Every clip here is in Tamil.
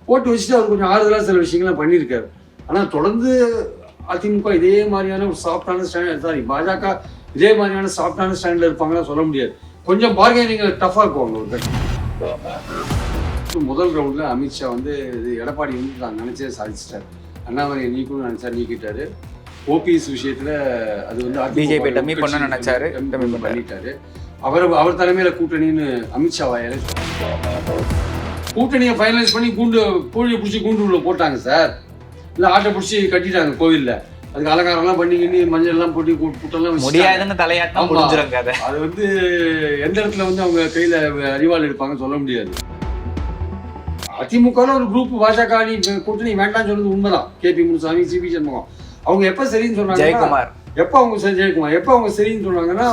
போட்டு வச்சுட்டு அவர் கொஞ்சம் ஆறுதலாக சில விஷயங்கள்லாம் பண்ணியிருக்காரு. ஆனால் தொடர்ந்து அதிமுக இதே மாதிரியான ஒரு சாஃப்டான ஸ்டாண்ட், சாரி பாஜக இதே மாதிரியான சாஃப்டான ஸ்டாண்டில் இருப்பாங்களா சொல்ல முடியாது. கொஞ்சம் பார்கெனிங் டஃப்பாக இருக்குவாங்க ஒரு கட்டம். முதல் ரவுண்டில் அமித்ஷா வந்து இது எடப்பாடி வந்து நான் நினச்சே சாதிச்சிட்டார். அண்ணாமலையை நீக்கணும்னு நினச்சா நீக்கிட்டாரு. ஓபிஎஸ் விஷயத்தில் அது வந்து பிஜேபி டம்மி பண்ண நினைச்சாரு, பண்ணிட்டாரு. அவர் தலைமையில கூட்டணின்னு அமித்ஷா வாயால கூட்டணியை ஃபைனலைஸ் பண்ணி கோழியை பிடிச்சி கூண்டு உள்ள போட்டாங்க சார். இல்லை ஆட்டை பிடிச்சி கட்டிட்டாங்க கோவிலில். அதுக்கு அலங்காரம்லாம் பண்ணி மஞ்சள் எல்லாம் போட்டு புட்டெல்லாம் முடியாதுன்னு தலையாட்டம் முடிஞ்சிருங்க. அது வந்து எந்த இடத்துல வந்து அவங்க கையில அறிவாள் எடுப்பாங்கன்னு சொல்ல முடியாது. அதிமுக ஒரு குரூப் பாஜக கூட்டணி வேண்டாம்னு சொன்னது உண்மைதான். கேபி முனுசாமி, சிபி சண்முகம் அவங்க எப்ப சரின்னு சொன்னாங்க, ஜெயக்குமார் எப்ப அவங்க சரின்னு சொன்னாங்கன்னா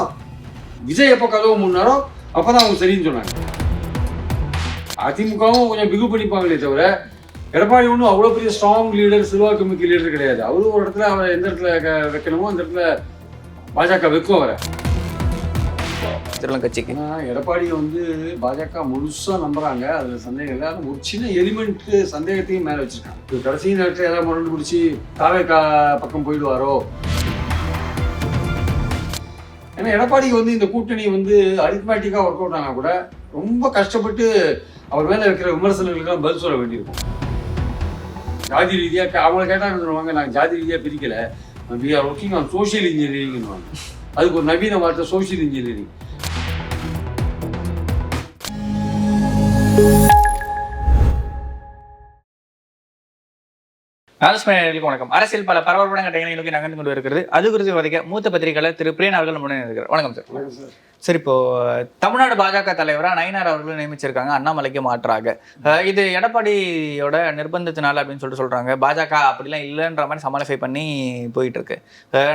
விஜய் எப்ப கதவு முன்னாரோ அப்பதான் அவங்க சரின்னு சொன்னாங்க. அதிமுகவும் கொஞ்சம் பிகு பண்ணிப்பாங்களே தவிர எடப்பாடி ஒன்றும் அவ்வளோ பெரிய ஸ்ட்ராங் லீடர், செல்வாக்கு மிக்க லீடர் கிடையாது. அவரும் ஒரு இடத்துல அவரை எந்த இடத்துல வைக்கணுமோ அந்த இடத்துல பாஜக வைக்கும் அவரை கட்சிக்கு. எடப்பாடியை வந்து பாஜக முழுசா நம்புறாங்க, அதுல சந்தேகம் இல்லை. ஒரு சின்ன எலிமெண்ட் சந்தேகத்தையும் மேல வச்சிருக்காங்க. கடைசி நேரத்தில் ஏதாவது முரண்டு பிடிச்சி தாவேகா பக்கம் போயிடுவாரோ. ஏன்னா எடப்பாடிக்கு வந்து இந்த கூட்டணி வந்து அரித்மேட்டிக்கா ஒர்க் அவுட் ஆனா கூட ரொம்ப கஷ்டப்பட்டு அவர் மேல வைக்கிற விமர்சனங்களுக்கெல்லாம் பதில் சொல்ல வேண்டியிருக்கும். ஜாதி ரீதியாக அவங்களை கேட்டாங்க சொல்லுவாங்க, நாங்கள் ஜாதி ரீதியாக பிரிக்கல, we are working on social இன்ஜினியரிங்னுவாங்க. அதுக்கு ஒரு நவீன வார்த்தை சோஷியல் இன்ஜினியரிங். வணக்கம். அரசியல் பல பரபரப்பான கட்டங்களை நோக்கி நகர்ந்து கொண்டு இருக்கிறது. அது குறித்து வரைக்க மூத்த பத்திரிகையாளர் திரு பிரியன் அவர்கள் முன்னே இருக்கிறார். வணக்கம் சார். சரி, இப்போ தமிழ்நாடு பாஜக தலைவராக நயினார் அவர்கள் நியமிச்சிருக்காங்க, அண்ணாமலைக்கு மாற்றாக. இது எடப்பாடியோட நிர்பந்தத்தினால அப்படின்னு சொல்றாங்க. பாஜக அப்படிலாம் இல்லைன்ற மாதிரி சமாளிஃபை பண்ணி போயிட்டு இருக்கு.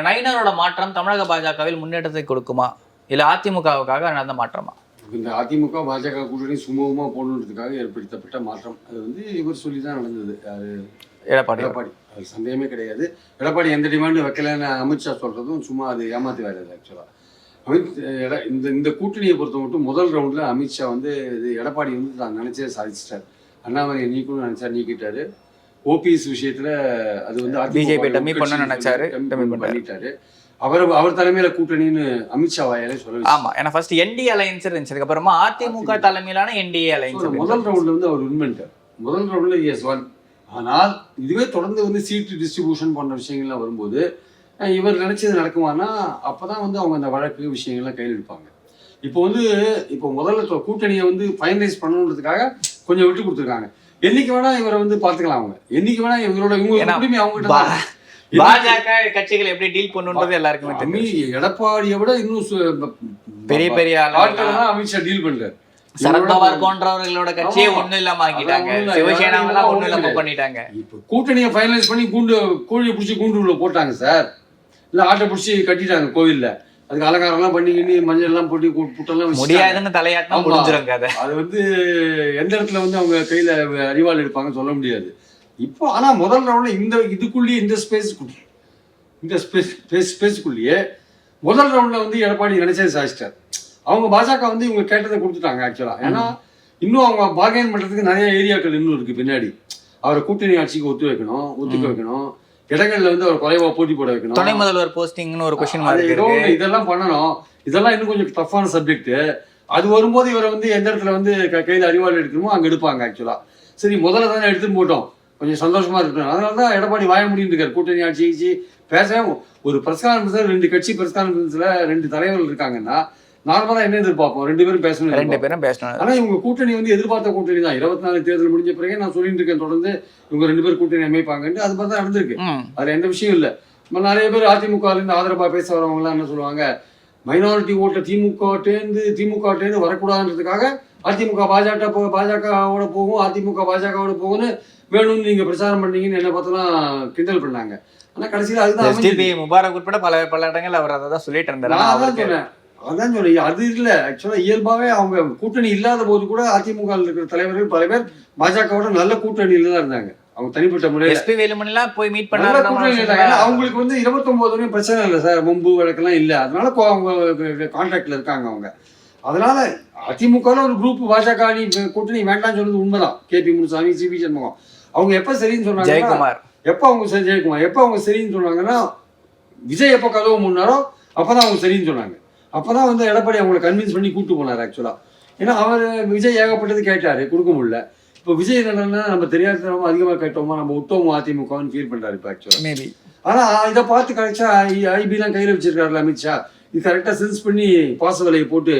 நயினாரோட மாற்றம் தமிழக பாஜகவில் முன்னேற்றத்தை கொடுக்குமா, இல்லை அதிமுகவுக்காக நடந்த மாற்றமா? இந்த அதிமுக பாஜக கூட்டணி சுமூகமாக போடணுன்றதுக்காக ஏற்படுத்தப்பட்ட மாற்றம். அது வந்து இவர் சொல்லி தான் நடந்தது. யாரு? எடப்பாடி. அது சந்தேகமே கிடையாது. எடப்பாடி எந்த டிமாண்டும் வைக்கலன்னு அமித்ஷா சொல்றதும் சும்மா அது ஏமாத்து வேலை. ஆக்சுவலாக இந்த கூட்டணியை பொறுத்த மட்டும் முதல் ரவுண்டில் அமித்ஷா வந்து இது எடப்பாடி வந்து நான் நினைச்சே சாதிச்சிட்டார். அண்ணாமலையை நீக்கணும்னு நினைச்சா நீக்கிட்டாரு. ஓபிஎஸ் விஷயத்துல அது வந்து பிஜேபி டம்மி பண்ண நினைச்சாரு, பண்ணிட்டாரு. அவர் தலைமையில கூட்டணின்னு அமித்ஷா வாயாலே சொல்ல. ஆமா, ஏன்னா ஃபர்ஸ்ட் என்டிஏ அலையன்ஸ் இருந்துச்சு, அதுக்கப்புறமா அதிமுக தலைமையிலான என்டிஏ அலையன்ஸ். முதல் ரவுண்ட்ல வந்து அவர் வின் பண்ணிட்டார். முதல் ரவுண்ட்ல எஸ் ஒன். ஆனால் இதுவே தொடர்ந்து வந்து சீட்டு டிஸ்ட்ரிபியூஷன் போன்ற விஷயங்கள்லாம் வரும்போது இவர் நினைச்சது நடக்குமானா அப்பதான் வந்து அவங்க அந்த வழக்கு விஷயங்கள்லாம் கையில் எடுப்பாங்க. இப்போ முதல்ல கூட்டணியை வந்து ஃபைனலைஸ் பண்ணணுன்றதுக்காக கொஞ்சம் விட்டு கொடுத்துருக்காங்க. என்னைக்கு வேணா இவரை வந்து பாத்துக்கலாம். அவங்க என்னைக்கு வேணா இவரோட உரிமை அவங்க பாஜக கட்சிகள் எப்படி டீல் பண்ணுன்றது எல்லாருக்குமே தெரியும். எடப்பாடியை விட இன்னும் பெரிய பெரிய ஆட்கள் அமித்ஷா டீல் பண்றாரு. சரத்பவார் போன்றவர்களோட கட்சியே ஒண்ணு இல்லாம ஆக்கிட்டாங்க, சிவசேனா ஒண்ணு இல்லாம பண்ணிட்டாங்க. இப்ப கூட்டணியை ஃபைனலைஸ் பண்ணி கோழியை பிடிச்சி கூண்டு உள்ள போட்டாங்க சார். இல்ல ஆட்டை பிடிச்சி கட்டிட்டாங்க கோவில்ல. அதுக்கு அலங்காரம்லாம் பண்ணி மஞ்சள் எல்லாம் போட்டு புட்டெல்லாம் முடியாதுன்னு தலையாட்டம் முடிஞ்சிருங்க. அது வந்து எந்த இடத்துல வந்து அவங்க கையில அறிவாள் எடுப்பாங்கன்னு சொல்ல முடியாது. இப்போ ஆனா முதல் ரவுண்ட்ல இதுக்குள்ளேயே இந்த ஸ்பேஸுக்குள்ளேயே முதல் ரவுண்ட்ல வந்து எடப்பாடி நினைச்சது சாதிச்சிட்டார். அவங்க பாஜக வந்து இவங்க கேட்டதை கொடுத்துட்டாங்க ஆக்சுவலா. ஏன்னா இன்னும் அவங்க பார்கெயின் பண்றதுக்கு நிறைய ஏரியாக்கள் இன்னும் இருக்கு பின்னாடி. அவரை கூட்டணி ஆட்சிக்கு ஒத்துக்க வைக்கணும். இடங்கள்ல வந்து அவர் குறைவா போட்டி போட வைக்கணும். துணை முதல்வர் போஸ்டிங்னு ஒரு கொஸ்டின் இதெல்லாம் பண்ணணும். இதெல்லாம் இன்னும் கொஞ்சம் டஃப்பான சப்ஜெக்ட். அது வரும்போது இவரை வந்து எந்த இடத்துல வந்து கையில் அறிவாள் எடுக்கணுமோ அங்க எடுப்பாங்க ஆக்சுவலா. சரி, முதல்ல தானே எடுத்துன்னு போட்டோம், கொஞ்சம் சந்தோஷமா இருக்கணும். அதனாலதான் எடப்பாடி வாய முடியும் இருக்காரு. கூட்டணி ஆட்சி பேச ஒரு பிரஸ் கான்ஃபரன்ஸ்ல 2 கட்சி பிரஸ் கான்ஃபரன்ஸ்ல 2 தலைவர்கள் இருக்காங்கன்னா நார்மலா என்ன எதிர்பார்ப்போம், 2 பேரும் பேசணும். ஆனா இவங்க கூட்டணி வந்து எதிர்பார்த்த கூட்டணி தான். 24 தேர்தல் முடிஞ்ச பிறகு நான் சொல்லிட்டு இருக்கேன் தொடர்ந்து இவங்க 2 பேர் கூட்டணி அமைப்பாங்கன்னு. அது மாதிரி தான் நடந்திருக்கு. அதுல எந்த விஷயம் இல்லை. நிறைய பேர் அதிமுக இருந்து ஆதரவா பேச வரவங்க எல்லாம் என்ன சொல்லுவாங்க, மைனாரிட்டி ஓட்ட திமுகட்டேந்து வரக்கூடாதுன்றதுக்காக அதிமுக பாஜகவோட போகும், அதிமுக பாஜகவோட போகும்னு வேணும்னு நீங்க பிரச்சாரம் பண்ணீங்கன்னு என்ன பார்த்தோம்னா கிண்டல் பண்ணாங்க. ஆனா கடைசியில் அதுதான் முபாரக் உட்பட பல இடங்கள் அவர் அதை சொல்லிட்டு இருந்தாரு. அதான் சொன்னேன். அது இல்லை ஆக்சுவலா இயல்பாவே அவங்க கூட்டணி இல்லாத போது கூட அதிமுக இருக்கிற தலைவர்கள் பல பேர் பாஜகவோட நல்ல கூட்டணியில தான் இருந்தாங்க. அவங்க தனிப்பட்ட முறையில் போய் மீட் பண்ணாங்க. அவங்களுக்கு வந்து 29 வரையும் பிரச்சனை இல்லை சார், மும்பு வழக்கெல்லாம் இல்லை. அதனால அவங்க கான்ட்ராக்ட்ல இருக்காங்க. அவங்க அதனால அதிமுகவில் ஒரு குரூப் பாஜக அணி கூட்டணி வேண்டாம்னு சொன்னது உண்மைதான். கேபி முனுசாமி, சிபி சண்முகம் அவங்க எப்ப சரின்னு சொன்னாங்க, ஜெயக்குமார் எப்ப அவங்க ஜெயக்குமார் எப்ப அவங்க சரின்னு சொன்னாங்கன்னா, விஜய் எப்ப கதவு முன்னாரோ அப்பதான் அவங்க சரின்னு சொன்னாங்க. அப்பதான் வந்து எடப்பாடி அவங்களை கன்வின்ஸ் பண்ணி கூட்டு போனார் ஆக்சுவலா. ஏன்னா அவர் விஜய் ஏகப்பட்டது கேட்டாரு, கொடுக்க முடியல. இப்போ விஜய் என்னன்னா நம்ம தெரியாதனமா அதிகமாக கேட்டோமா, நம்ம விட்டோமோ அதிமுகன்னு ஃபீல் பண்றாரு இப்போ ஆக்சுவலா. மேபி ஆனா இதை பார்த்து கரெக்டா ஐபிலாம் கையில வச்சிருக்காருல அமித்ஷா, இது கரெக்டா சென்ஸ் பண்ணி பாச வலையை போட்டு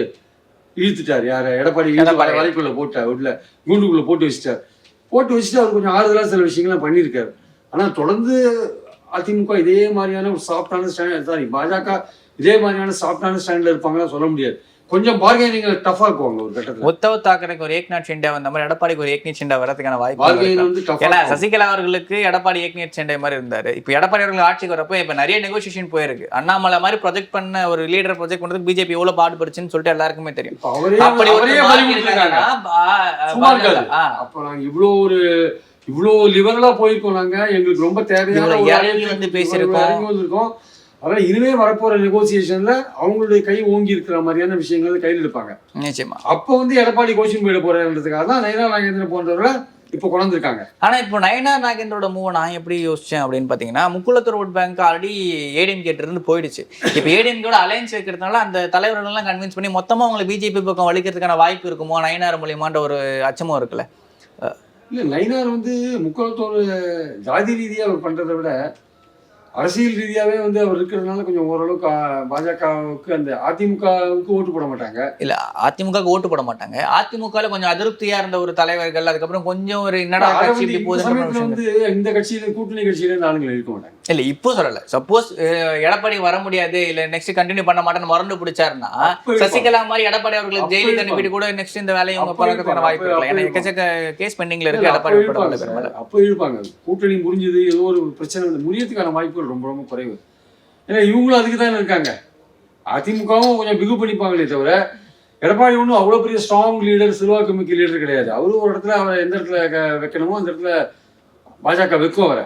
இழுத்துட்டார். யார எடப்பாடி வலைக்குள்ள போட்டார், உள்ள கூண்டுக்குள்ள போட்டு வச்சுட்டு அவர் கொஞ்சம் ஆறுதலா சில விஷயங்கள்லாம் பண்ணியிருக்காரு. ஆனா தொடர்ந்து அதிமுக இதே மாதிரியான ஒரு சாஃப்டான ஸ்டாண்ட், சாரி பாஜக இதே மாதிரியான சாஃப்டான ஸ்டாண்ட்ல இருப்பாங்களா சொல்ல முடியாது. கொஞ்சம் பார்கெனிங் டஃபா இருக்குவாங்க ஒரு கட்டத்தில். உத்தவ் தாக்கரேக்கு ஒரு ஏக்நாத் ஷிண்டே வந்த மாதிரி எடப்பாடிக்கு ஒரு ஏக்நாத் ஷிண்டே வரதுக்கான வாய்ப்பு. பார்கெனிங் வந்து டஃபா. ஏன்னா சசிகலா அவர்களுக்கு எடப்பாடி ஏக்நாத் ஷிண்டே மாதிரி இருந்தாரு. இப்போ எடப்பாடி அவர்கள் ஆட்சிக்கு வரப்போ இப்போ நிறைய நெகோசியேஷன் போயிருக்கு. அண்ணாமலை மாதிரி ப்ரொஜெக்ட் பண்ண ஒரு லீடர் ப்ரொஜெக்ட் பண்றது பிஜேபி எவ்வளவு பாடுபடுச்சுன்னு சொல்லிட்டு எல்லாருக்குமே தெரியும். அப்படி அப்ப நாங்க இவ்வளோ லிபரலா போயிருக்கோம். நாங்க எங்களுக்கு ரொம்ப தேவையான வந்து பேசியிருக்கோம். அதனால இனிமே வரப்போற நெகோசியேஷன்ல அவங்களுடைய கை ஓங்கி இருக்கிற மாதிரியான விஷயங்கள் கையில் எடுப்பாங்க நிச்சயமா. அப்போ வந்து எடப்பாடி கோச்சிங் போயிட போறதுக்காக தான் நயினார் நாகேந்திரன் போன்றவர்களை இப்போ கொண்டிருக்காங்க. ஆனா இப்போ நயினார் நாகேந்திரோட மூவ் நான் எப்படி யோசிச்சேன் அப்படின்னு பாத்தீங்கன்னா, முக்குளத்தூர் ஓட் பேங்க் ஆல்ரெடி ஏடிஎம் இருந்து போயிடுச்சு. இப்போ ஏடிஎம்கோட அலையன்ஸ் வைக்கிறதுனால அந்த தலைவர்கள் எல்லாம் கன்வின்ஸ் பண்ணி மொத்தமா அவங்களை பிஜேபி பக்கம் வலிக்கிறதுக்கான வாய்ப்பு இருக்குமோ நயினார் மூலியமான்ற ஒரு அச்சமும் இருக்குல்ல. இல்ல நயினார் வந்து முக்குளத்தூர் ஜாதி ரீதியா அவர் பண்றதை விட அரசியல் ரீதியாவே வந்து அவர் இருக்கிறதுனால கொஞ்சம் ஓரளவுக்கு பாஜகவுக்கு அந்த அதிமுகவுக்கு ஓட்டு போட மாட்டாங்க. இல்ல அதிமுகவுக்கு ஓட்டு போட மாட்டாங்க. அதிமுகல கொஞ்சம் அதிருப்தியா இருந்த ஒரு தலைவர்கள் அதுக்கப்புறம் கொஞ்சம் ஒரு என்னடா கட்சி இப்படி போகுது வந்து இந்த கட்சியில கூட்டணி கட்சியில இருந்து ஆளுங்களை இருக்க மாட்டாங்க. இல்ல இப்போ சொல்லல, சப்போஸ் எடப்பாடி வர முடியாது இல்ல நெக்ஸ்ட் கண்டினியூ பண்ண மாட்டேன்னு மறந்து பிடிச்சாருன்னா சசிகலா மாதிரி எடப்பாடி அவர்களுக்கு ஜெயிலுக்கு அனுப்பிட்டு கூட நெக்ஸ்ட் இந்த வேலையை அவங்க பார்க்கறதுக்கான வாய்ப்பு இருக்கலாம். ஏன்னா எக்கச்சக்க கேஸ் பெண்டிங்ல இருக்கு. எடப்பாடி அப்ப இருப்பாங்க. கூட்டணி முடிஞ்சது ஏதோ ஒரு பிரச்சனை முடியறதுக்கான வாய்ப்பு ரொம்ப ரொம்ப குறைவு. ஏன்னா இவங்களும் அதுக்கு தான் இருக்காங்க. அதிமுகவும் கொஞ்சம் பிகு பண்ணிப்பாங்களே தவிர எடப்பாடி ஒன்றும் அவ்வளோ பெரிய ஸ்ட்ராங் லீடர், செல்வாக்கு மிக்க லீடர் கிடையாது. அவரும் ஒரு இடத்துல அவரை எந்த இடத்துல வைக்கணுமோ அந்த இடத்துல பாஜக வைக்கும் அவரை.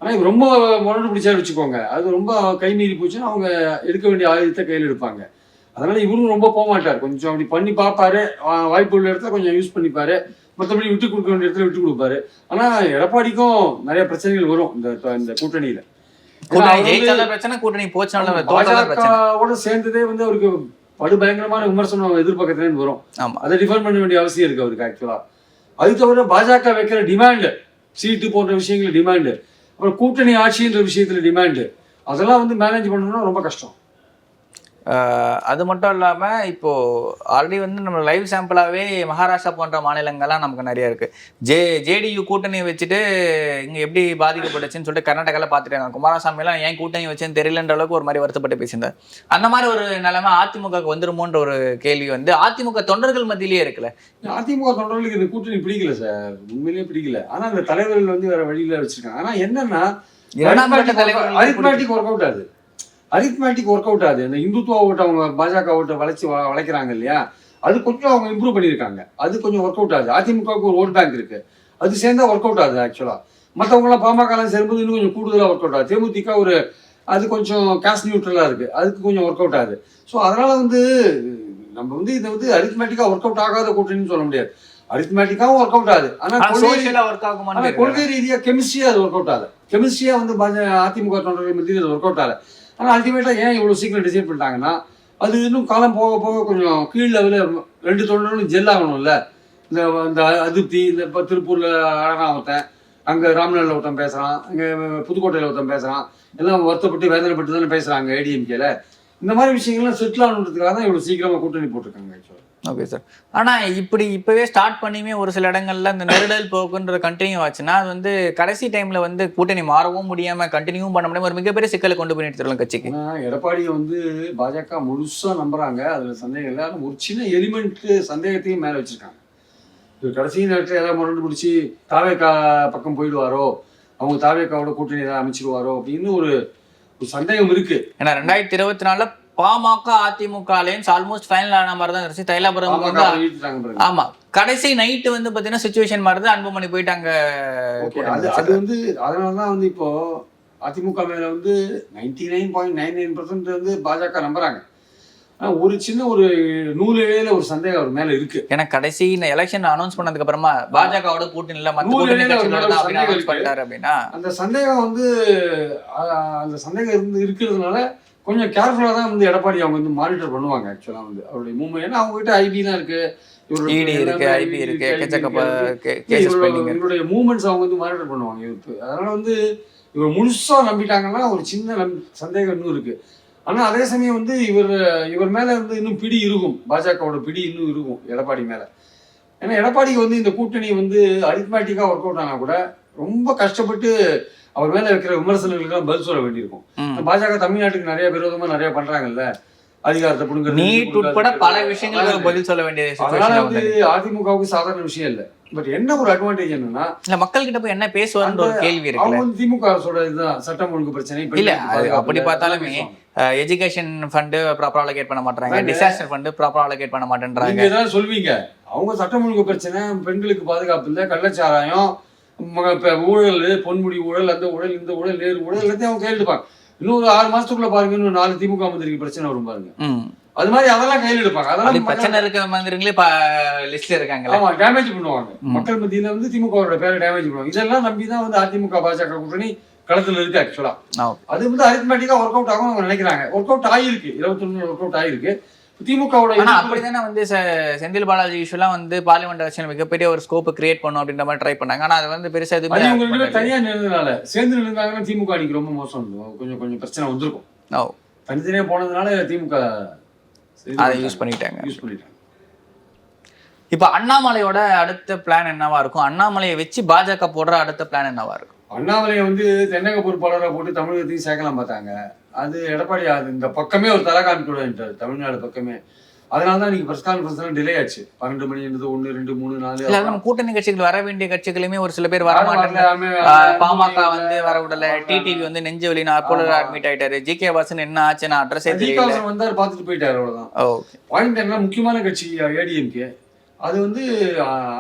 ஆனால் இப்போ ரொம்ப முரண்டு பிடிச்சாரு வச்சுக்கோங்க, அது ரொம்ப கைமீறி போச்சுன்னா அவங்க எடுக்க வேண்டிய ஆயுதத்தை கையில் எடுப்பாங்க. அதனால இவரும் ரொம்ப போக மாட்டார். கொஞ்சம் அப்படி பண்ணி பார்ப்பாரு, வாய்ப்பு உள்ள இடத்துல கொஞ்சம் யூஸ் பண்ணிப்பாரு, மற்றபடி விட்டு கொடுக்க வேண்டிய இடத்துல விட்டு கொடுப்பாரு. ஆனால் எடப்பாடிக்கும் நிறைய பிரச்சனைகள் வரும் இந்த கூட்டணியில. பாஜகவோட சேர்ந்ததே வந்து அவருக்கு படுபயங்கரமான விமர்சனம் எதிர்பக்கத்துல இருந்து வரும். அதை டிஃபெண்ட் பண்ண வேண்டிய அவசியம் இருக்கு அவருக்கு ஆக்சுவலா. அது தவிர பாஜக வைக்கிற டிமாண்டு, சீட்டு போன்ற விஷயங்கள் டிமாண்டு, அப்புறம் கூட்டணி ஆட்சின்ற விஷயத்துல டிமாண்டு, அதெல்லாம் வந்து மேனேஜ் பண்ணணும்னா ரொம்ப கஷ்டம். அது மட்டும் இல்லாமல் இப்போது ஆல்ரெடி வந்து நம்ம லைவ் சாம்பிளாகவே மகாராஷ்டிரா போன்ற மாநிலங்கள்லாம் நமக்கு நிறைய இருக்குது. ஜேடியு கூட்டணியை வச்சுட்டு இங்கே எப்படி பாதிக்கப்பட்டுச்சுன்னு சொல்லிட்டு கர்நாடகாவில் பார்த்துட்டாங்க. குமாரசாமியெல்லாம் ஏன் கூட்டணி வச்சுன்னு தெரியலன்ற அளவுக்கு ஒரு மாதிரி வருத்தப்பட்டு பேசியிருந்தார். அந்த மாதிரி ஒரு நிலைமை அதிமுகவுக்கு வந்துருமோன்ற ஒரு கேள்வி வந்து அதிமுக தொண்டர்கள் மத்தியிலேயே இருக்குல்ல. அதிமுக தொண்டர்களுக்கு இந்த கூட்டணி பிடிக்கல சார், உண்மையிலேயே பிடிக்கல. ஆனால் அந்த தலைவர்கள் வந்து வேற வழியில் வச்சிருக்காங்க. ஆனால் என்னன்னா அரித்மேட்டிக் ஒர்க் அவுட் ஆகுது. அரித்மேட்டிக் ஒர்க் அவுட் ஆகுது. இந்த இந்துத்துவ ஓட்டை அவங்க பாஜக ஓட்டை வளைக்கிறாங்க இல்லையா, அது கொஞ்சம் அவங்க இம்ப்ரூவ் பண்ணியிருக்காங்க. அது கொஞ்சம் ஒர்க் அவுட் ஆகுது. அதிமுகவுக்கு ஒரு ஓட் பேங்க் இருக்கு, அது சேர்ந்தா ஒர்க் அவுட் ஆகுது ஆக்சுவலா. மற்றவங்களாம் பாமகலாம் சேரும்போது இன்னும் கொஞ்சம் கூடுதலாக ஒர்க் அவுட் ஆகுது. தேமுதிக ஒரு அது கொஞ்சம் கேஷ் நியூட்ரலாக இருக்கு, அதுக்கு கொஞ்சம் ஒர்க் அவுட் ஆகுது. ஸோ அதனால வந்து நம்ம வந்து இதை வந்து அரித்மேட்டிக்கா ஒர்க் அவுட் ஆகாத கூட்டணின்னு சொல்ல முடியாது. அரித்மேட்டிக்காவும் ஒர்க் அவுட் ஆகுது. ஆனால் கொள்கை ரீதியாக கெமிஸ்ட்ரியா அது ஒர்க் அவுட் ஆகுது. கெமிஸ்ட்ரியா வந்து அதிமுக தொண்டர்கள் மத்தியில் அது ஒர்க் அவுட் ஆகுது. ஆனால் அல்டிமேட்டாக ஏன் இவ்வளோ சீக்கிரம் டிசைட் பண்ணிட்டாங்கன்னா, அது இன்னும் காலம் போக போக கொஞ்சம் கீழ் லெவலில் ரெண்டு தொண்டர்களும் ஜெல் ஆகணும்ல. இந்த அதிருப்தி, இந்த இப்போ திருப்பூரில் அழகா ஒருத்தன், அங்கே ராம்நாடில் ஒருத்தன் பேசுகிறான், இங்கே புதுக்கோட்டையில் ஒருத்தன் பேசுகிறான், எல்லாம் வருத்தப்பட்டு வேதனைப்பட்டு தானே பேசுகிறாங்க ஏடிஎம்கேல. இந்த மாதிரி விஷயங்கள்லாம் செட்டில் ஆகணுன்றதுக்காக தான் இவ்வளோ சீக்கிரமாக கூட்டணி போட்டிருக்காங்க ஆக்சுவலாக. Okay sir. ஆனால் இப்போவே ஸ்டார்ட் பண்ணியுமே ஒரு சில இடங்கள்ல இந்த நெருடல் போக்குன்ற கண்டினியூ ஆச்சுன்னா அது வந்து கடைசி டைமில் வந்து கூட்டணி மாறவும் முடியாமல் கண்டினியூவும் பண்ண முடியாமல் ஒரு மிகப்பெரிய சிக்கலை கொண்டு போய் நிறுத்திடலாம் கட்சிக்கு. எடப்பாடியை வந்து பாஜக முழுசாக நம்புறாங்க, அதில் சந்தேகம் இல்லை. ஒரு சின்ன எலிமெண்ட்டு சந்தேகத்தையும் மேலே வச்சுருக்காங்க. கடைசி நேரத்தில் ஏதாவது முரண்டு பிடிச்சி தாவேக்கா பக்கம் போயிடுவாரோ, அவங்க தாவேக்காவோட கூட்டணி ஏதாவது அமைச்சிருவாரோ அப்படின்னு ஒரு சந்தேகம் இருக்கு. ஏன்னா 2024 PMK AIADMK alliance almost final ஆன மாதிரி தான் இருந்துச்சு. தைலாபுரம் ஆமா கடைசி நைட்டு வந்து பாத்தீங்கன்னா சிச்சுவேஷன் மாதிரி தான் அன்புமணி போயிட்டாங்க. அது வந்து அதனாலதான் வந்து இப்போ அதிமுக மேல வந்து 99.99% வந்து பாஜக நம்புறாங்க. ஆனா ஒரு சின்ன ஒரு நூறு இழையில ஒரு சந்தேகம் அவர் மேல இருக்கு. ஏன்னா கடைசி இந்த எலெக்ஷன் அனௌன்ஸ் பண்ணதுக்கு அப்புறமா பாஜகவோட கூட்டணி இல்ல மத்த கூட்டணி கட்சிகளோட தான் அப்படின்னு அனௌன்ஸ் பண்ணிட்டாரு அப்படின்னா அந்த சந்தேகம் வந்து அந்த சந்தேகம் இருக்கிறதுனால கொஞ்சம் கேர்ஃபுல்லா தான் வந்து எடப்பாடி அவங்க வந்து மானிட்டர் பண்ணுவாங்க. ஆக்சுவலா வந்து அவருடைய மூவ்மெண்ட், ஏன்னா அவங்க கிட்ட ஐபிலாம் இருக்கு, இடி இருக்கு, ஐபி இருக்கு, இவருடைய மூவ்மெண்ட்ஸ் அவங்க வந்து மானிட்டர் பண்ணுவாங்க இவருக்கு. அதனால வந்து இவர் முழுசா நம்பிட்டாங்கன்னா ஒரு சின்ன சந்தேகம் இன்னும் இருக்கு. ஆனா அதே சமயம் வந்து இவர் மேல வந்து இன்னும் பிடி இருக்கும், பாஜகவோட பிடி இன்னும் இருக்கும் எடப்பாடி மேல. ஏன்னா எடப்பாடிக்கு வந்து இந்த கூட்டணி வந்து அரித்மேட்டிக்கா ஒர்க் அவுட் ஆனா கூட ரொம்ப கஷ்டப்பட்டு அவர் மேல வைக்கிற விமர்சனங்களுக்கு பதில் சொல்ல வேண்டியிருக்கும். பாஜக தமிழ்நாட்டுக்கு நிறைய விரோதமா நிறைய பண்றாங்கல்ல, அதிகாரத்தை புடுங்க, நீட் உட்பட பல விஷயங்களுக்கு பதில் சொல்ல வேண்டியது. அதனால வந்து அதிமுகவுக்கு சாதாரண விஷயம் இல்ல. பட் என்ன ஒரு அட்வான்டேஜ் என்னன்னா, இல்ல மக்கள் கிட்ட போய் என்ன பேசுவாருன்ற ஒரு கேள்வி இருக்கு. அவங்க வந்து திமுக அரசோட இதுதான் சட்டம் ஒழுங்கு பிரச்சனை. இல்ல அப்படி பார்த்தாலுமே எஜுகேஷன் ஃபண்ட் ப்ராப்பரா அலோகேட் பண்ண மாட்டாங்க, டிசாஸ்டர் ஃபண்ட் ப்ராப்பரா அலோகேட் பண்ண மாட்டேன்றாங்க. நீங்க ஏதாவது சொல்வீங்க, அவங்க சட்டம் ஒழுங்கு பிரச்சனை, பெண்களுக்கு பாதுகாப்பு இல்லை, கள்ளச்சாராயம், ஊழல், பொன்முடி ஊழல், அந்த ஊழல், இந்த ஊழல், நேரு ஊழல் எல்லாத்தையும் அவங்க கையெழுப்பாங்க. இன்னொரு 6 மாசத்துக்குள்ள பாருங்க, இன்னும் 4 திமுக மந்திரிக்கு பிரச்சனை வரும் பாருங்க. அது மாதிரி அதெல்லாம் கையில் எடுப்பாங்க. அதெல்லாம் பிரச்சனை இருக்க மந்திரிகளே லிஸ்ட்ல இருக்காங்க. ஆமா, டேமேஜ் பண்ணுவாங்க. மக்கள் மத்தியில வந்து திமுகவோட பேரை டேமேஜ் பண்ணுவாங்க. இதெல்லாம் நம்பிதான் வந்து அதிமுக பாஜக கூட்டணி களத்துல இருக்கு. ஆக்சுவலா அது வந்து அரித்மேட்டிக்கா ஒர்க் அவுட் ஆகும் அவங்க நினைக்கிறாங்க. ஒர்க் அவுட் ஆயிருக்கு, 21 ஒர்க் அவுட் ஆயிருக்கு. திமுகவோட அப்படிதானே வந்து செந்தில் பாலாஜி யூஸ்வலா வந்து பார்லிமெண்ட் எலெக்ஷன் மிகப்பெரிய ஒரு ஸ்கோப் கிரியேட் பண்ணும் அப்படின்ற மாதிரி ட்ரை பண்ணாங்க. ஆனா அது வந்து பெருசா எதுவுமே தனியா நின்றதுனால, சேர்ந்து நின்றாங்கன்னா திமுக அன்னைக்கு ரொம்ப மோசம், கொஞ்சம் பிரச்சனை வந்திருக்கும். தனித்தனியா போனதுனால திமுக அதை யூஸ் பண்ணிட்டாங்க. இப்ப அண்ணாமலையோட அடுத்த பிளான் என்னவா இருக்கும்? அண்ணாமலையை வச்சு பாஜக போடுற அடுத்த பிளான் என்னவா இருக்கும்? அண்ணாமலையை வந்து தென்னக பொறுப்பாளராக போட்டு தமிழகத்தையும் சேர்க்கலாம் பார்த்தாங்க. அது எடப்பாடி அது இந்த பக்கமே ஒரு தலை காமிக்கூடாது, தமிழ்நாடு பக்கமே. அதனாலதான் நீங்க பிரஸ் கான்ஃபரன்ஸ் டிலே ஆச்சு. 12 மணி 1, 2, 3, 4 கூட்டணி கட்சிகள் வர வேண்டிய கட்சிகளுமே ஒரு சில பேர் வர மாட்டாங்க. பாமக வந்து வர விடல, டிடிவி வந்து நெஞ்சு வலி அப்போல அட்மிட் ஆயிட்டாரு, ஜிகே வாசன் என்ன ஆச்சு நான் அட்ரஸே தெரியல, வந்தாரு பார்த்துட்டு போயிட்டாரு, அவ்வளவுதான். பாயிண்ட் என்ன, முக்கியமான கட்சி ஏடிஎம்கே அது வந்து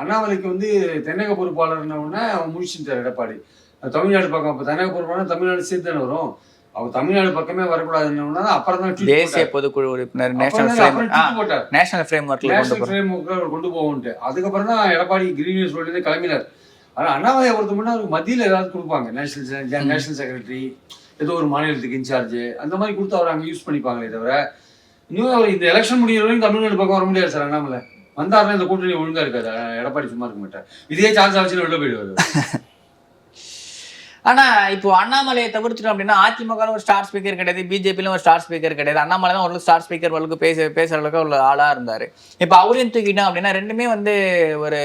அண்ணாமலைக்கு வந்து தென்னக பொறுப்பாளர்னு அவன் முடிச்சுட்டார் எடப்பாடி. தமிழ்நாடு பக்கம், அப்ப தென்னக பொறுப்பாளர் தமிழ்நாடு சேர்த்து தானே வரும். அவர் தமிழ்நாடு பக்கமே வரக்கூடாதுன்னு அப்புறம் தான் தேசிய பொதுக்குழு உறுப்பினர் நேஷனல் ஃப்ரேம்வொர்க்ல கொண்டு போவோம்ட்டு. அதுக்கப்புறம் தான் எடப்பாடி கிரீன் நியூஸ் ரோட்லேருந்து கிளம்பினார். ஆனால் அண்ணாமலையை பொறுத்த முன்னா அவருக்கு மத்தியில் ஏதாவது கொடுப்பாங்க, நேஷனல் செக்ரட்டரி, ஏதோ ஒரு மாநிலத்துக்கு இன்சார்ஜ், அந்த மாதிரி கொடுத்து அவர் அங்கே யூஸ் பண்ணிப்பாங்களே தவிர, இன்னும் அவர் இந்த எலெக்ஷன் முடிகிற வரைக்கும் தமிழ்நாடு பக்கம் வர முடியாது சார். அண்ணாமலை வந்தாருன்னா இந்த கூட்டணி ஒழுங்கா இருக்காது, எடப்பாடி சும்மா இருக்க மாட்டார். இதே சான்ஸ் ஆச்சுன்னு வெளில போயிடுவாரு. ஆனா இப்போ அண்ணாமலையை தவிர்த்துட்டோம் அப்படின்னா அதிமுக ஒரு ஸ்டார் ஸ்பீக்கர் கிடையாது, பிஜேபியிலும் ஒரு ஸ்டார் ஸ்பீக்கர் கிடையாது. அண்ணாமலை தான் ஒரு ஸ்டார் ஸ்பீக்கர் அளவுக்கு பேசுற அளவுக்கு ஒரு ஆளா இருந்தாரு. இப்ப அவரையும் தூக்கிட்டோம் அப்படின்னா ரெண்டுமே வந்து ஒரு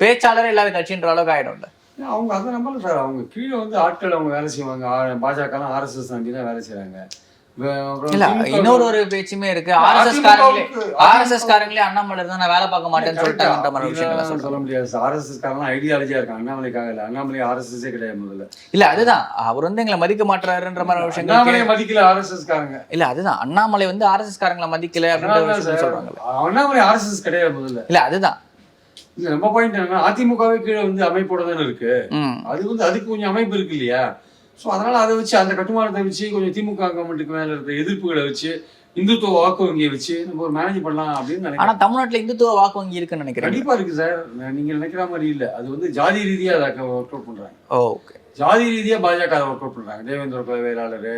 பேச்சாளரே இல்லாத கட்சின்ற அளவுக்கு ஆயிடும்ல. அவங்க அதை நம்பல சார். அவங்க கீழே வந்து ஆட்கள் அவங்க வேலை செய்வாங்க. பாஜக ஆர்எஸ்எஸ் நம்பி தான் வேலை செய்யறாங்க. இன்னொரு ஒரு பேச்சுமே இருக்கு, ஆர்எஸ்எஸ் காரங்களே அண்ணாமலை தான் நான் வேலை பார்க்க மாட்டேன்னு சொல்லிட்டாங்கன்ற மாதிரி விஷயம் சொல்ல முடியாது. ஆர்எஸ்எஸ் காரங்க ஐடியாலஜியா இருக்காங்க, அண்ணாமலைக்காக இல்ல. அண்ணாமலை ஆர்எஸ்எஸ் கிடையாது முதல்ல. இல்ல அதுதான் அவர் வந்து எங்களை மதிக்க மாட்டாருன்ற மாதிரி விஷயம். மதிக்கல ஆர்எஸ்எஸ் காரங்க. இல்ல அதுதான் அண்ணாமலை வந்து ஆர்எஸ்எஸ் காரங்களை மதிக்கல அப்படின்னு சொல்றாங்க. அண்ணாமலை ஆர்எஸ்எஸ் கிடையாது முதல்ல. இல்ல அதுதான் நம்ம பாயிண்ட் என்னன்னா, அதிமுகவே கீழே வந்து அமைப்போட தானே இருக்கு. அது வந்து அதுக்கு கொஞ்சம் அமைப்பு இருக்கு இல்லையா? ஸோ அதனால அதை வச்சு அந்த கட்டுமானத்தை வச்சு கொஞ்சம் திமுக கவர்மெண்ட்டுக்கு மேல இருக்கிற எதிர்ப்புகளை வச்சு இந்துத்துவ வாக்கு வங்கியை வச்சு நம்ம ஒரு மேனேஜ் பண்ணலாம் அப்படின்னு நினைக்கிறேன். ஆனா தமிழ்நாட்டுல இந்துத்துவ வாக்கு வங்கி இருக்குன்னு நினைக்கிறேன். கண்டிப்பா இருக்கு சார், நீங்க நினைக்கிற மாதிரி இல்ல. அது வந்து ஜாதி ரீதியா அதை ஒர்க் அவுட் பண்றாங்க. ஓகே, ஜாதி ரீதியா பாஜக அதை ஒர்க் அவுட் பண்றாங்க. தேவேந்திர குல வேளாளர்,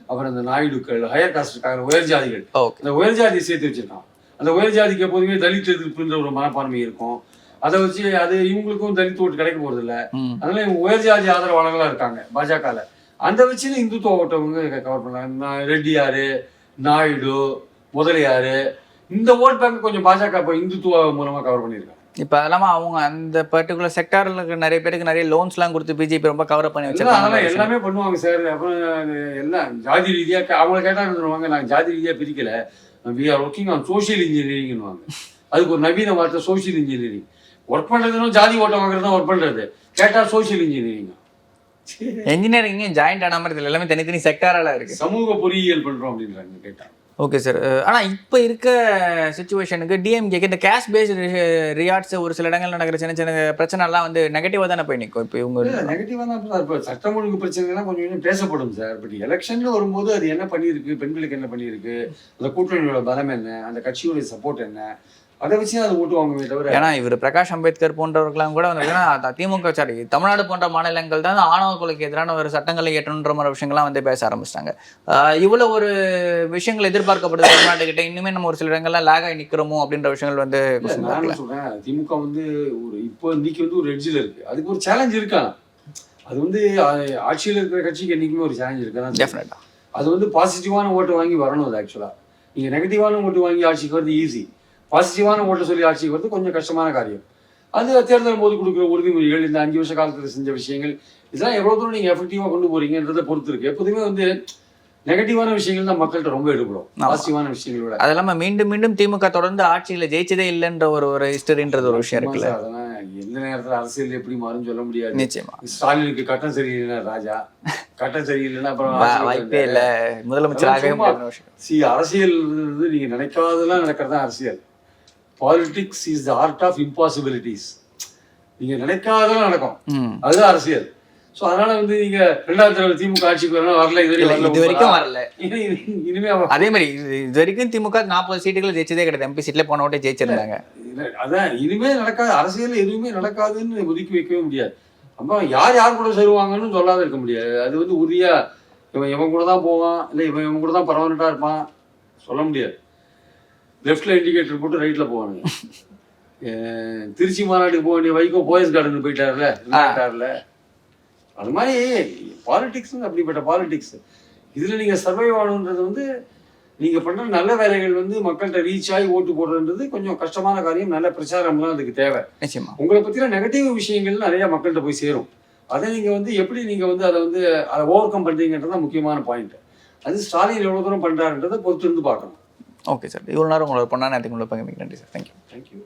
அப்புறம் இந்த நாயுடுக்கள், ஹையர் காஸ்டுக்காக உயர் ஜாதிகள், அந்த உயர் ஜாதியை சேர்த்து வச்சிருக்கான். அந்த உயர் ஜாதிக்கு எப்போதுமே தலித் எதிர்ப்புன்ற ஒரு மனப்பான்மை இருக்கும். அதை வச்சு அது இவங்களுக்கும் தலித் ஓட்டு கிடைக்க போறது இல்லை. அதனால இவங்க உயர் ஜாதி ஆதரவாளர்களா இருக்காங்க பாஜகல. அந்த வச்சு இந்துத்துவ ஓட்டவங்க கவர் பண்ணாங்க. ரெட்டியாரு, நாயுடு, முதலியாரு, இந்த ஓட் பேங்க் கொஞ்சம் பாஜக இப்போ இந்துத்துவ மூலமா கவர் பண்ணியிருக்காங்க. இப்போ அதெல்லாம அவங்க அந்த பர்டிகுலர் செக்டார்ல நிறைய பேருக்கு நிறைய லோன்ஸ் எல்லாம் கொடுத்து பிஜேபி ரொம்ப கவர் பண்ணி வச்சிருக்காங்க. அதெல்லாம் எல்லாமே பண்ணுவாங்க சார். அப்புறம் எல்லாம் ஜாதி ரீதியா அவங்கள கேட்டா சொல்லுவாங்க, நாங்கள் ஜாதி ரீதியா பிரிக்கல, we are working on social இன்ஜினியரிங்னுவாங்க. அதுக்கு ஒரு நவீன வார்த்தை சோசியல் இன்ஜினியரிங். ஒர்க் பண்றதுன்னு ஜாதி ஓட்டம் வாங்குறது தான் ஒர்க் பண்றது. கேட்டா சோசியல் இன்ஜினியரிங். இன்ஜினியரிங் ஜாயிண்ட் ஆன மாதிரி எல்லாமே தனித்தனி செக்டாரால இருக்கு. சமூக பொறியியல் பண்றோம் அப்படின்றாங்க கேட்டா. Okay sir. ஆனால் இப்போ இருக்க சுச்சுவேஷனுக்கு டிஎம்கேக்கு இந்த கேஷ் பேஸ்டு ரியார்ட்ஸ் ஒரு சில இடங்கள் நடக்கிற சின்ன சின்ன பிரச்சனைலாம் வந்து நெகட்டிவாக தானே போய் நிற்கும். இப்போ இவங்க நெகட்டிவாக தான் சார். இப்போ சட்டம் ஒழுங்கு பிரச்சனைலாம் கொஞ்சம் கொஞ்சம் பேசப்படும் சார். பட் எலெக்ஷன் வரும்போது அது என்ன பண்ணியிருக்கு, பெண்களுக்கு என்ன பண்ணியிருக்கு, அந்த கூட்டணியோட பலம் என்ன, அந்த கட்சியோட சப்போர்ட் என்ன, அதை வச்சு அது ஓட்டு வாங்குமே தவிர. ஏன்னா இவர் பிரகாஷ் அம்பேத்கர் போன்றவர்களாம் கூட வந்து திமுக சாரி தமிழ்நாடு போன்ற மாநிலங்கள் தான் ஆணவ கொலைக்கு எதிரான ஒரு சட்டங்களை இயற்றணுன்ற மாதிரி விஷயங்கள்லாம் வந்து பேச ஆரம்பிச்சிட்டாங்க. இவ்வளோ ஒரு விஷயங்கள் எதிர்பார்க்கப்படுது தமிழ்நாட்டுக்கிட்ட, இன்னுமே நம்ம ஒரு சில இடங்கள்லாம் லேக் ஆகி நிற்கிறோமோ அப்படின்ற விஷயங்கள் வந்து நான் சொல்றேன். திமுக வந்து ஒரு இப்போ இன்னைக்கு வந்து ஒரு எட்ஜில் இருக்கு. அதுக்கு ஒரு சேலஞ்ச் இருக்கா. அது வந்து ஆட்சியில் இருக்கிற கட்சிக்கு என்னைக்குமே ஒரு சேலஞ்ச் இருக்கா. டெஃபினட்டா அது வந்து பாசிட்டிவான ஓட்டு வாங்கி வரணும். அது ஆக்சுவலாக நீங்கள் நெகட்டிவான ஓட்டு வாங்கி ஆட்சிக்கு வருது ஈஸி, பாசிட்டிவான ஓட்டு சொல்லி ஆட்சிக்கு வருது கொஞ்சம் கஷ்டமான காரியம். அது தேர்தல் போது கொடுக்குற உறுதிமொழிகள், இந்த 5 வருஷ காலத்தில் செஞ்ச விஷயங்கள், இதெல்லாம் எவ்வளோ தூரம் நீங்கள் எஃபெக்டிவாக கொண்டு போறீங்கன்றதை பொறுத்து இருக்கு. எப்போதுமே வந்து நெகட்டிவான விஷயங்கள் தான் மக்கள்கிட்ட ரொம்ப எடுபடும், பாசிட்டிவான விஷயங்களோட. அது இல்லாமல் மீண்டும் மீண்டும் திமுக தொடர்ந்து ஆட்சியில் ஜெயிச்சதே இல்லைன்ற ஒரு ஹிஸ்டரின்றது ஒரு விஷயம் இருக்குல்ல. அதெல்லாம் எந்த நேரத்தில் அரசியல் எப்படி மாறும் சொல்ல முடியாது. நிச்சயமா ஸ்டாலினுக்கு கட்டம் சரியில்லைன்னா ராஜா, கட்டம் சரியில்லைன்னா அப்புறம் வாய்ப்பே இல்லை, முதலமைச்சராகவே அரசியல் நீங்க நினைக்காதெல்லாம் நடக்கிறதா அரசியல். Politics is the art of impossibilities. நீங்க நினைக்காதெல்லாம் நடக்கும், அதுதான் அரசியல். ஸோ அதனால வந்து நீங்க 2வது தடவை திமுக ஆட்சிக்கு வரல, இது வரைக்கும் வரல. இனிமே அதே மாதிரி இது வரைக்கும் திமுக 40 சீட்டுகள் ஜெயிச்சதே கிடையாது. எம்பி சீட்ல போன ஓட்டே ஜெயிச்சிருந்தாங்க. அதான் இனிமே நடக்காது, அரசியல் எதுவுமே நடக்காதுன்னு ஒதுக்கி வைக்கவே முடியாது. அப்போ யார் கூட சேருவாங்கன்னு சொல்லாத இருக்க முடியாது. அது வந்து உறுதியா இவன் கூட தான் போவான், இல்லை இவன் கூட தான் பர்மனெண்ட்டாக இருப்பான் சொல்ல முடியாது. லெஃப்டில் இண்டிகேட்டர் போட்டு ரைட்டில் போவானுங்க. திருச்சி மாநாட்டுக்கு போக வேண்டிய வைகோ போயஸ் கார்டன் போயிட்டார்ல. அது மாதிரி பாலிடிக்ஸ் அப்படிப்பட்ட பாலிடிக்ஸ். இதில் நீங்கள் சர்வைவ் ஆகணுன்றது வந்து நீங்கள் பண்ணுற நல்ல வேலைகள் வந்து மக்கள்கிட்ட ரீச் ஆகி ஓட்டு போடுறதுன்றது கொஞ்சம் கஷ்டமான காரியம். நல்ல பிரச்சாரம்லாம் அதுக்கு தேவை. உங்களை பற்றின நெகட்டிவ் விஷயங்கள் நிறையா மக்கள்கிட்ட போய் சேரும். அதை நீங்கள் வந்து எப்படி நீங்கள் வந்து அதை ஓவர் கம் பண்ணுறீங்கன்றது தான் முக்கியமான பாயிண்ட். அது ஸ்டாலின் எவ்வளோ தூரம் பண்ணுறாருன்றதை பொறுத்து இருந்து பார்க்கணும். ஓகே சார், இவ்வளோ நேரம் உங்களோட பொண்ணான நேரத்துக்கு உள்ள பகிர்ந்துக்கு நன்றி சார். தேங்க்யூ.